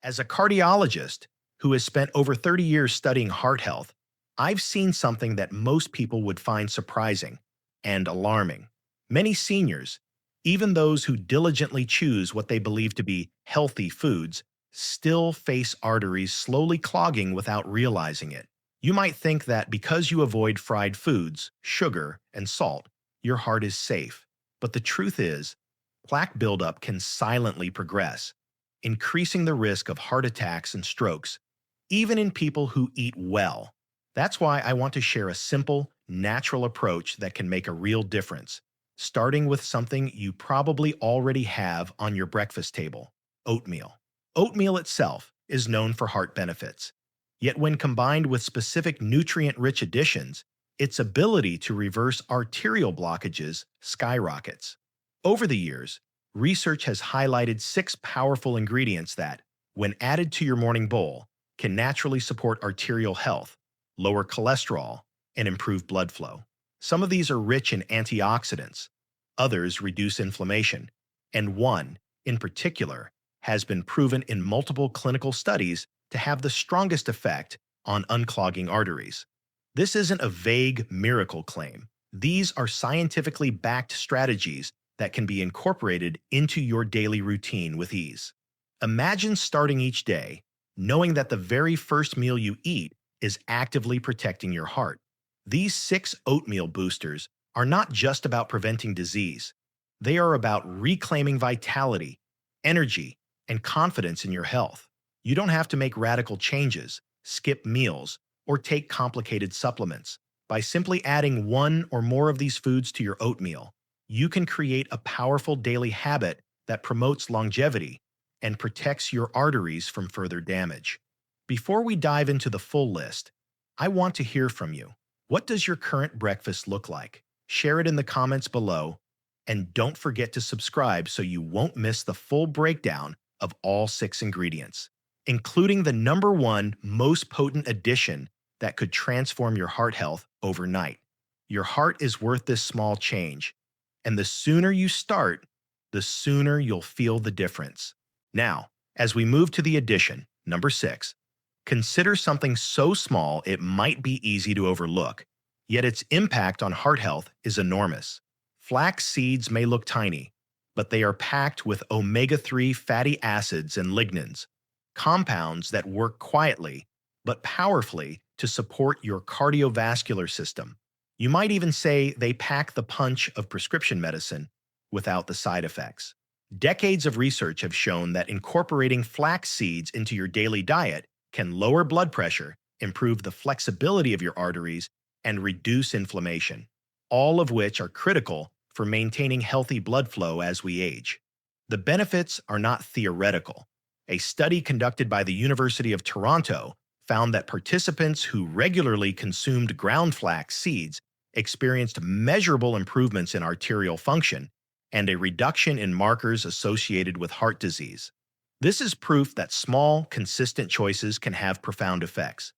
As a cardiologist who has spent over 30 years studying heart health, I've seen something that most people would find surprising and alarming. Many seniors, even those who diligently choose what they believe to be healthy foods, still face arteries slowly clogging without realizing it. You might think that because you avoid fried foods, sugar, and salt, your heart is safe. But the truth is, plaque buildup can silently progress, increasing the risk of heart attacks and strokes, even in people who eat well. That's why I want to share a simple, natural approach that can make a real difference, starting with something you probably already have on your breakfast table: oatmeal. Oatmeal itself is known for heart benefits, yet when combined with specific nutrient-rich additions, its ability to reverse arterial blockages skyrockets. Over the years, research has highlighted six powerful ingredients that, when added to your morning bowl, can naturally support arterial health, lower cholesterol, and improve blood flow. Some of these are rich in antioxidants, others reduce inflammation, and one, in particular, has been proven in multiple clinical studies to have the strongest effect on unclogging arteries. This isn't a vague miracle claim. These are scientifically backed strategies that can be incorporated into your daily routine with ease. Imagine starting each day knowing that the very first meal you eat is actively protecting your heart. These six oatmeal boosters are not just about preventing disease. They are about reclaiming vitality, energy, and confidence in your health. You don't have to make radical changes, skip meals, or take complicated supplements. By simply adding one or more of these foods to your oatmeal, you can create a powerful daily habit that promotes longevity and protects your arteries from further damage. Before we dive into the full list, I want to hear from you. What does your current breakfast look like? Share it in the comments below, and don't forget to subscribe so you won't miss the full breakdown of all six ingredients, including the number one most potent addition that could transform your heart health overnight. Your heart is worth this small change, and the sooner you start, the sooner you'll feel the difference. Now, as we move to the addition, number 6, consider something so small it might be easy to overlook, yet its impact on heart health is enormous. Flax seeds may look tiny, but they are packed with omega-3 fatty acids and lignans, compounds that work quietly but powerfully to support your cardiovascular system. You might even say they pack the punch of prescription medicine without the side effects. Decades of research have shown that incorporating flax seeds into your daily diet can lower blood pressure, improve the flexibility of your arteries, and reduce inflammation, all of which are critical for maintaining healthy blood flow as we age. The benefits are not theoretical. A study conducted by the University of Toronto found that participants who regularly consumed ground flax seeds experienced measurable improvements in arterial function and a reduction in markers associated with heart disease. This is proof that small, consistent choices can have profound effects.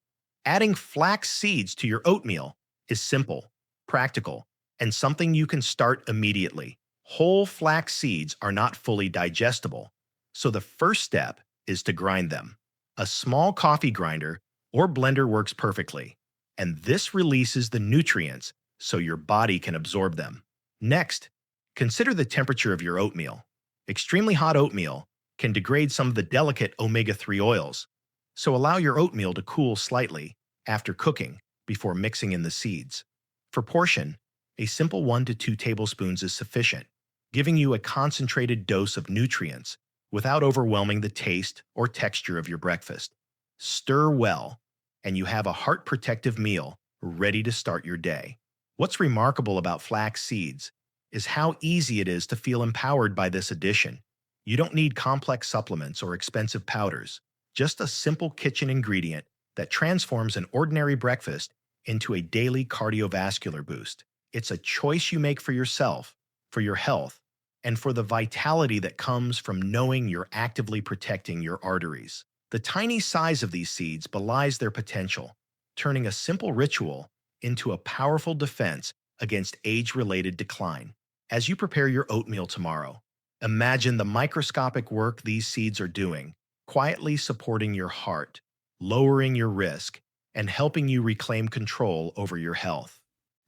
Adding flax seeds to your oatmeal is simple, practical, and something you can start immediately. Whole flax seeds are not fully digestible, so the first step is to grind them. A small coffee grinder or blender works perfectly, and this releases the nutrients so your body can absorb them. Next, consider the temperature of your oatmeal. Extremely hot oatmeal can degrade some of the delicate omega-3 oils, so allow your oatmeal to cool slightly after cooking before mixing in the seeds. For portion, a simple 1 to 2 tablespoons is sufficient, giving you a concentrated dose of nutrients without overwhelming the taste or texture of your breakfast. Stir well, and you have a heart-protective meal ready to start your day. What's remarkable about flax seeds is how easy it is to feel empowered by this addition. You don't need complex supplements or expensive powders, just a simple kitchen ingredient that transforms an ordinary breakfast into a daily cardiovascular boost. It's a choice you make for yourself, for your health, and for the vitality that comes from knowing you're actively protecting your arteries. The tiny size of these seeds belies their potential, turning a simple ritual into a powerful defense against age-related decline. As you prepare your oatmeal tomorrow, imagine the microscopic work these seeds are doing, quietly supporting your heart, lowering your risk, and helping you reclaim control over your health.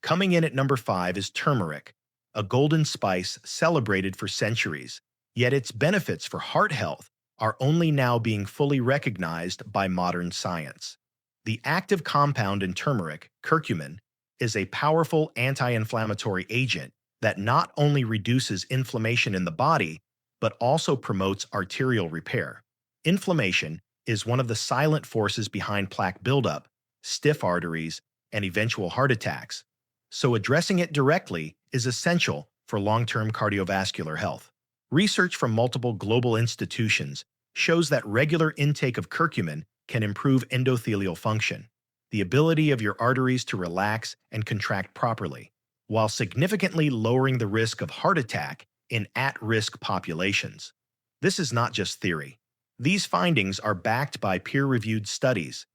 Coming in at number 5 is turmeric, a golden spice celebrated for centuries, yet its benefits for heart health are only now being fully recognized by modern science. The active compound in turmeric, curcumin, is a powerful anti-inflammatory agent that not only reduces inflammation in the body, but also promotes arterial repair. Inflammation is one of the silent forces behind plaque buildup, stiff arteries, and eventual heart attacks. So addressing it directly is essential for long-term cardiovascular health. Research from multiple global institutions shows that regular intake of curcumin can improve endothelial function, the ability of your arteries to relax and contract properly, while significantly lowering the risk of heart attack in at-risk populations. This is not just theory. These findings are backed by peer-reviewed studies,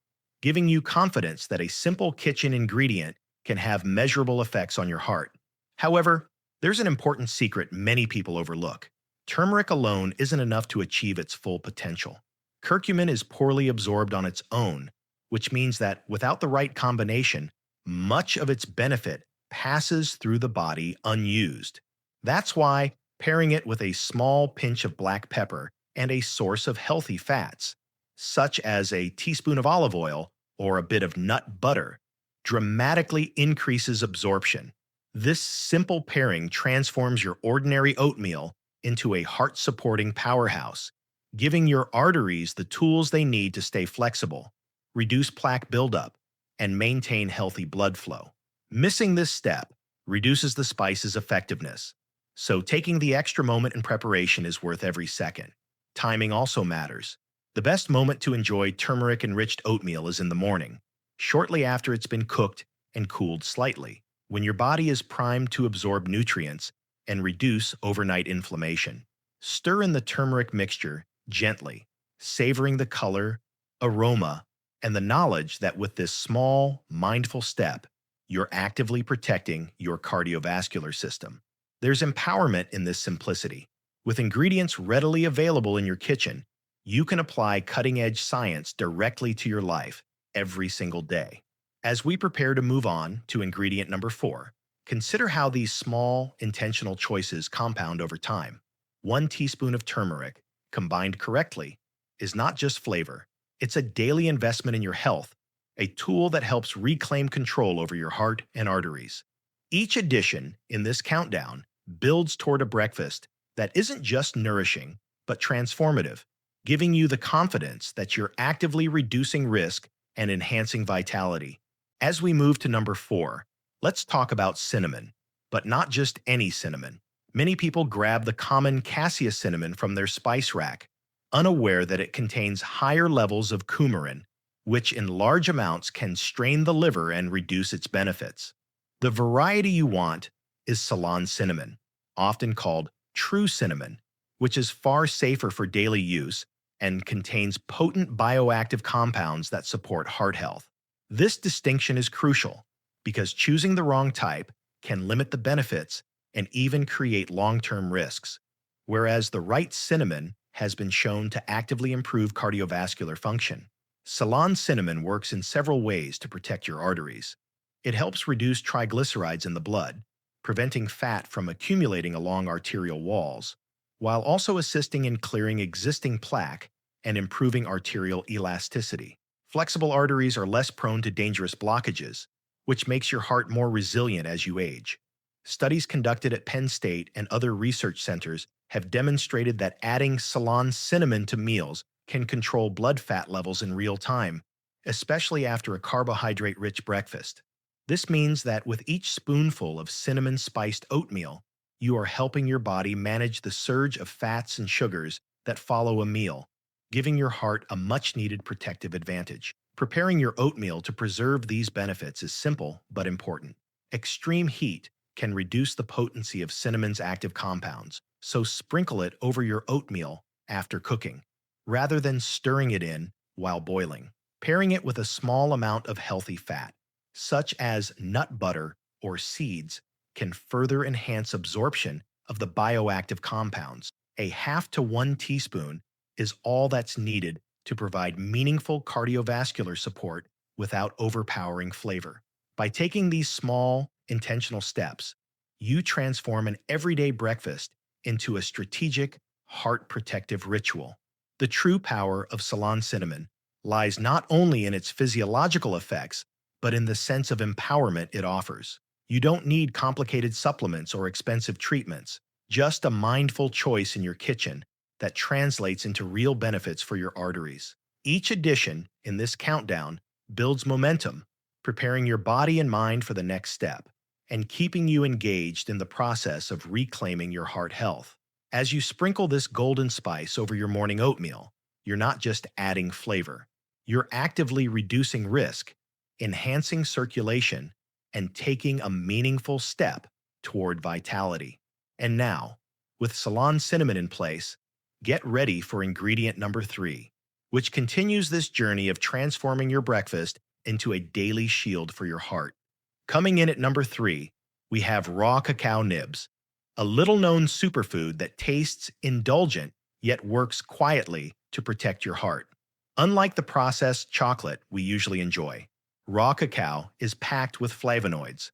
giving you confidence that a simple kitchen ingredient can have measurable effects on your heart. However, there's an important secret many people overlook. Turmeric alone isn't enough to achieve its full potential. Curcumin is poorly absorbed on its own, which means that without the right combination, much of its benefit passes through the body unused. That's why pairing it with a small pinch of black pepper and a source of healthy fats, such as a teaspoon of olive oil or a bit of nut butter, dramatically increases absorption. This simple pairing transforms your ordinary oatmeal into a heart-supporting powerhouse, giving your arteries the tools they need to stay flexible, reduce plaque buildup, and maintain healthy blood flow. Missing this step reduces the spice's effectiveness, so taking the extra moment in preparation is worth every second. Timing also matters. The best moment to enjoy turmeric-enriched oatmeal is in the morning, shortly after it's been cooked and cooled slightly, when your body is primed to absorb nutrients and reduce overnight inflammation. Stir in the turmeric mixture gently, savoring the color, aroma, and the knowledge that with this small, mindful step, you're actively protecting your cardiovascular system. There's empowerment in this simplicity. With ingredients readily available in your kitchen, you can apply cutting-edge science directly to your life every single day. As we prepare to move on to ingredient number 4, consider how these small, intentional choices compound over time. 1 teaspoon of turmeric, combined correctly, is not just flavor. It's a daily investment in your health, a tool that helps reclaim control over your heart and arteries. Each addition in this countdown builds toward a breakfast that isn't just nourishing, but transformative, giving you the confidence that you're actively reducing risk and enhancing vitality. As we move to number 4, let's talk about cinnamon, but not just any cinnamon. Many people grab the common cassia cinnamon from their spice rack, unaware that it contains higher levels of coumarin, which in large amounts can strain the liver and reduce its benefits. The variety you want is Ceylon cinnamon, often called true cinnamon, which is far safer for daily use and contains potent bioactive compounds that support heart health. This distinction is crucial because choosing the wrong type can limit the benefits and even create long-term risks, whereas the right cinnamon has been shown to actively improve cardiovascular function. Ceylon cinnamon works in several ways to protect your arteries. It helps reduce triglycerides in the blood, preventing fat from accumulating along arterial walls, while also assisting in clearing existing plaque and improving arterial elasticity. Flexible arteries are less prone to dangerous blockages, which makes your heart more resilient as you age. Studies conducted at Penn State and other research centers have demonstrated that adding Ceylon cinnamon to meals can control blood fat levels in real time, especially after a carbohydrate-rich breakfast. This means that with each spoonful of cinnamon-spiced oatmeal, you are helping your body manage the surge of fats and sugars that follow a meal, giving your heart a much-needed protective advantage. Preparing your oatmeal to preserve these benefits is simple but important. Extreme heat can reduce the potency of cinnamon's active compounds, so sprinkle it over your oatmeal after cooking, rather than stirring it in while boiling. Pairing it with a small amount of healthy fat, such as nut butter or seeds, can further enhance absorption of the bioactive compounds. A half to 1 teaspoon is all that's needed to provide meaningful cardiovascular support without overpowering flavor. By taking these small, intentional steps, you transform an everyday breakfast into a strategic, heart-protective ritual. The true power of Ceylon cinnamon lies not only in its physiological effects, but in the sense of empowerment it offers. You don't need complicated supplements or expensive treatments, just a mindful choice in your kitchen that translates into real benefits for your arteries. Each addition in this countdown builds momentum, preparing your body and mind for the next step, and keeping you engaged in the process of reclaiming your heart health. As you sprinkle this golden spice over your morning oatmeal, you're not just adding flavor. You're actively reducing risk, enhancing circulation, and taking a meaningful step toward vitality. And now, with Ceylon cinnamon in place, get ready for ingredient number 3, which continues this journey of transforming your breakfast into a daily shield for your heart. Coming in at number 3, we have raw cacao nibs, a little-known superfood that tastes indulgent yet works quietly to protect your heart. Unlike the processed chocolate we usually enjoy, raw cacao is packed with flavonoids,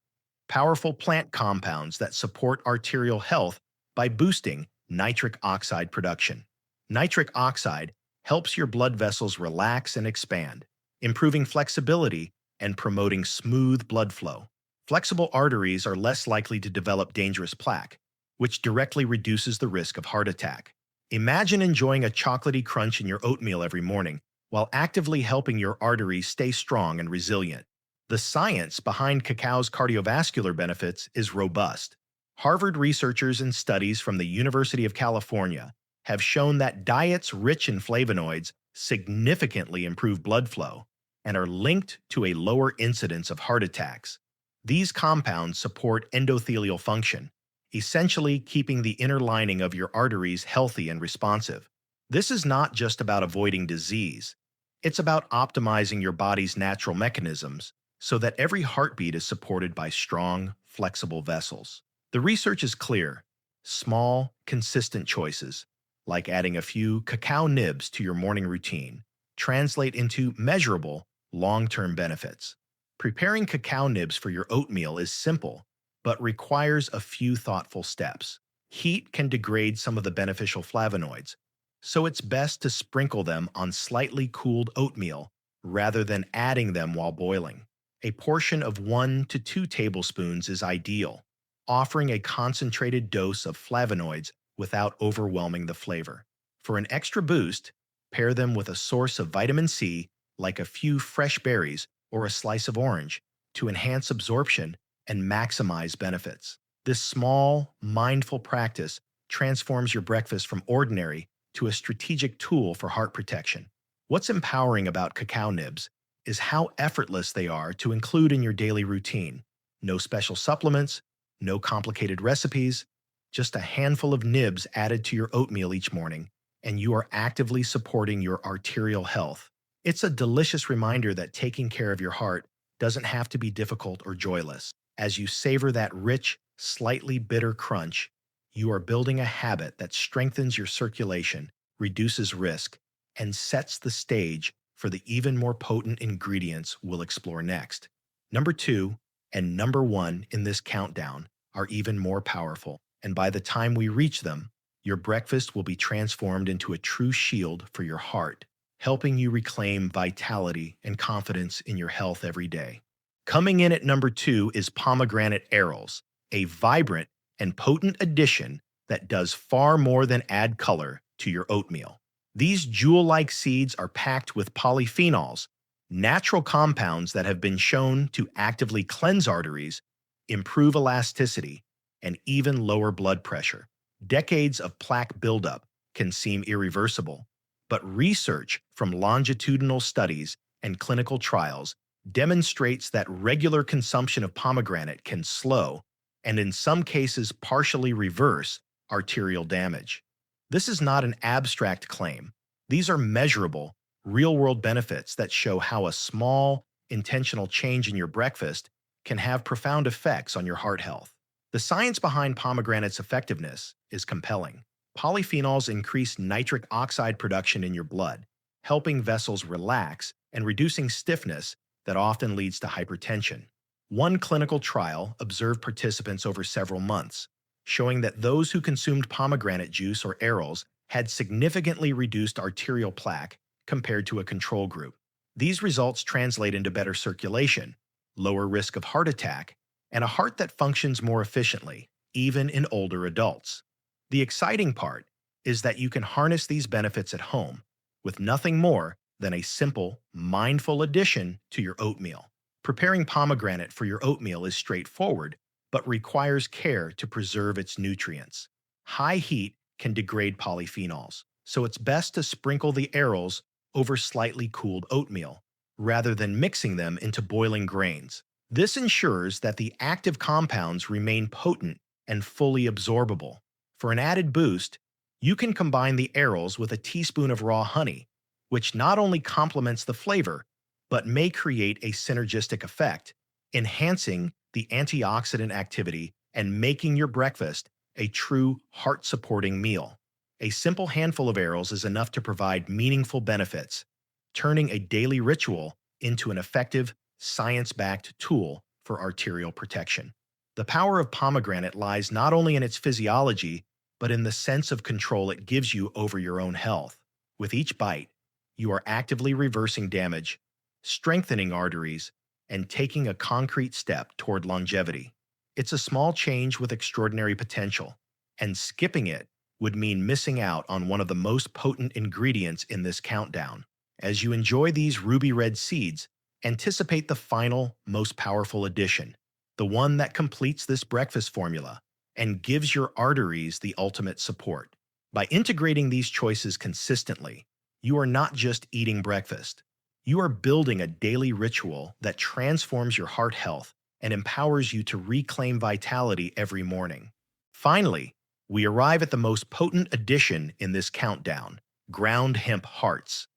powerful plant compounds that support arterial health by boosting nitric oxide production. Nitric oxide helps your blood vessels relax and expand, improving flexibility and promoting smooth blood flow. Flexible arteries are less likely to develop dangerous plaque, which directly reduces the risk of heart attack. Imagine enjoying a chocolatey crunch in your oatmeal every morning while actively helping your arteries stay strong and resilient. The science behind cacao's cardiovascular benefits is robust. Harvard researchers and studies from the University of California have shown that diets rich in flavonoids significantly improve blood flow and are linked to a lower incidence of heart attacks. These compounds support endothelial function, essentially keeping the inner lining of your arteries healthy and responsive. This is not just about avoiding disease. It's about optimizing your body's natural mechanisms so that every heartbeat is supported by strong, flexible vessels. The research is clear. Small, consistent choices, like adding a few cacao nibs to your morning routine, translate into measurable, long-term benefits. Preparing cacao nibs for your oatmeal is simple, but requires a few thoughtful steps. Heat can degrade some of the beneficial flavonoids, so it's best to sprinkle them on slightly cooled oatmeal rather than adding them while boiling. A portion of 1 to 2 tablespoons is ideal, offering a concentrated dose of flavonoids without overwhelming the flavor. For an extra boost, pair them with a source of vitamin C like a few fresh berries or a slice of orange to enhance absorption and maximize benefits. This small, mindful practice transforms your breakfast from ordinary to a strategic tool for heart protection. What's empowering about cacao nibs is how effortless they are to include in your daily routine. No special supplements, no complicated recipes, just a handful of nibs added to your oatmeal each morning, and you are actively supporting your arterial health. It's a delicious reminder that taking care of your heart doesn't have to be difficult or joyless. As you savor that rich, slightly bitter crunch, you are building a habit that strengthens your circulation, reduces risk, and sets the stage for the even more potent ingredients we'll explore next. Number 2 and number 1 in this countdown are even more powerful, and by the time we reach them, your breakfast will be transformed into a true shield for your heart, helping you reclaim vitality and confidence in your health every day. Coming in at number 2 is pomegranate arils, a vibrant and potent addition that does far more than add color to your oatmeal. These jewel-like seeds are packed with polyphenols, natural compounds that have been shown to actively cleanse arteries, improve elasticity, and even lower blood pressure. Decades of plaque buildup can seem irreversible, but research from longitudinal studies and clinical trials demonstrates that regular consumption of pomegranate can slow and in some cases partially reverse arterial damage. This is not an abstract claim. These are measurable, real-world benefits that show how a small, intentional change in your breakfast can have profound effects on your heart health. The science behind pomegranate's effectiveness is compelling. Polyphenols increase nitric oxide production in your blood, helping vessels relax and reducing stiffness that often leads to hypertension. One clinical trial observed participants over several months, showing that those who consumed pomegranate juice or arils had significantly reduced arterial plaque compared to a control group. These results translate into better circulation, lower risk of heart attack, and a heart that functions more efficiently, even in older adults. The exciting part is that you can harness these benefits at home with nothing more than a simple, mindful addition to your oatmeal. Preparing pomegranate for your oatmeal is straightforward, but requires care to preserve its nutrients. High heat can degrade polyphenols, so it's best to sprinkle the arils over slightly cooled oatmeal, rather than mixing them into boiling grains. This ensures that the active compounds remain potent and fully absorbable. For an added boost, you can combine the arils with a teaspoon of raw honey, which not only complements the flavor, but may create a synergistic effect, enhancing the antioxidant activity and making your breakfast a true heart-supporting meal. A simple handful of arils is enough to provide meaningful benefits, turning a daily ritual into an effective, science-backed tool for arterial protection. The power of pomegranate lies not only in its physiology, but in the sense of control it gives you over your own health. With each bite, you are actively reversing damage, strengthening arteries, and taking a concrete step toward longevity. It's a small change with extraordinary potential, and skipping it would mean missing out on one of the most potent ingredients in this countdown. As you enjoy these ruby red seeds, anticipate the final, most powerful addition, the one that completes this breakfast formula and gives your arteries the ultimate support. By integrating these choices consistently, you are not just eating breakfast. You are building a daily ritual that transforms your heart health and empowers you to reclaim vitality every morning. Finally, we arrive at the most potent addition in this countdown: ground hemp hearts.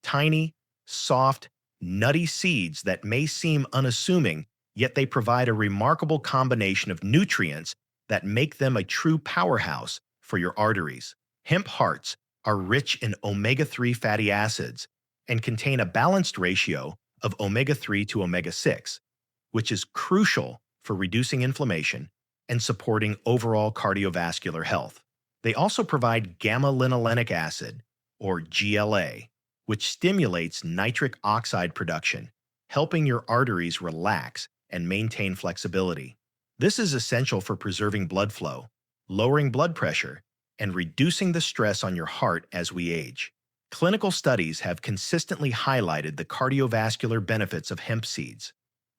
Tiny, soft, nutty seeds that may seem unassuming, yet they provide a remarkable combination of nutrients that make them a true powerhouse for your arteries. Hemp hearts are rich in omega-3 fatty acids and contain a balanced ratio of omega-3 to omega-6, which is crucial for reducing inflammation and supporting overall cardiovascular health. They also provide gamma-linolenic acid, or GLA, which stimulates nitric oxide production, helping your arteries relax and maintain flexibility. This is essential for preserving blood flow, lowering blood pressure, and reducing the stress on your heart as we age. Clinical studies have consistently highlighted the cardiovascular benefits of hemp seeds.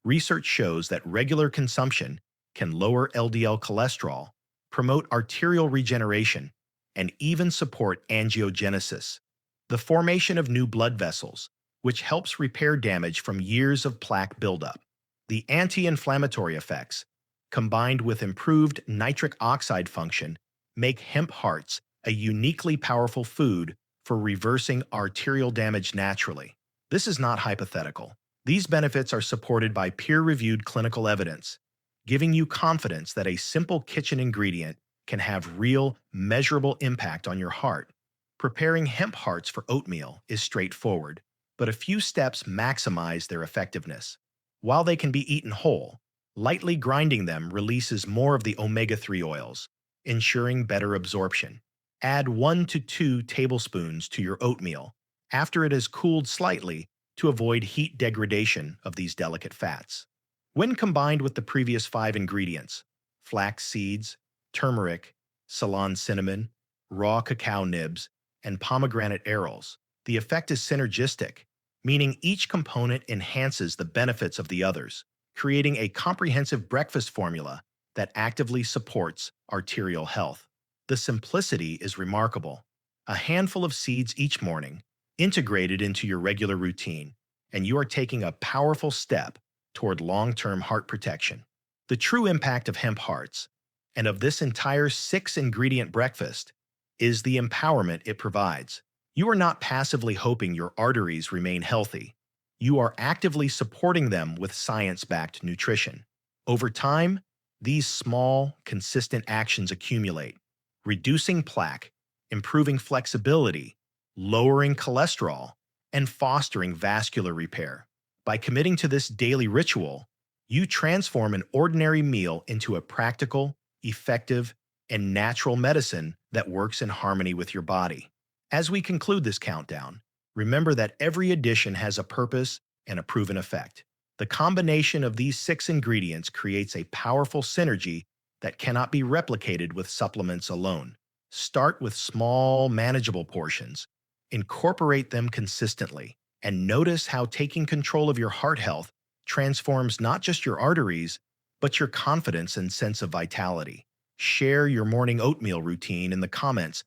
Research shows that regular consumption can lower LDL cholesterol, promote arterial regeneration, and even support angiogenesis, the formation of new blood vessels, which helps repair damage from years of plaque buildup. The anti-inflammatory effects, combined with improved nitric oxide function, make hemp hearts a uniquely powerful food for reversing arterial damage naturally. This is not hypothetical. These benefits are supported by peer-reviewed clinical evidence, giving you confidence that a simple kitchen ingredient can have real, measurable impact on your heart. Preparing hemp hearts for oatmeal is straightforward, but a few steps maximize their effectiveness. While they can be eaten whole, lightly grinding them releases more of the omega-3 oils, ensuring better absorption. Add 1 to 2 tablespoons to your oatmeal after it has cooled slightly to avoid heat degradation of these delicate fats. When combined with the previous 5 ingredients, flax seeds, turmeric, Ceylon cinnamon, raw cacao nibs, and pomegranate arils, the effect is synergistic, meaning each component enhances the benefits of the others, creating a comprehensive breakfast formula that actively supports arterial health. The simplicity is remarkable. A handful of seeds each morning, integrated into your regular routine, and you are taking a powerful step toward long-term heart protection. The true impact of hemp hearts, and of this entire 6-ingredient breakfast, is the empowerment it provides. You are not passively hoping your arteries remain healthy. You are actively supporting them with science-backed nutrition. Over time, these small, consistent actions accumulate, reducing plaque, improving flexibility, lowering cholesterol, and fostering vascular repair. By committing to this daily ritual, you transform an ordinary meal into a practical, effective, and natural medicine that works in harmony with your body. As we conclude this countdown, remember that every addition has a purpose and a proven effect. The combination of these 6 ingredients creates a powerful synergy that cannot be replicated with supplements alone. Start with small, manageable portions, incorporate them consistently, and notice how taking control of your heart health transforms not just your arteries, but your confidence and sense of vitality. Share your morning oatmeal routine in the comments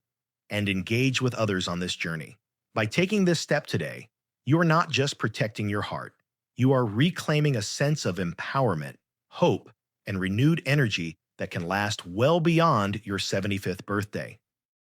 and engage with others on this journey. By taking this step today, you are not just protecting your heart, you are reclaiming a sense of empowerment, hope, and renewed energy that can last well beyond your 75th birthday.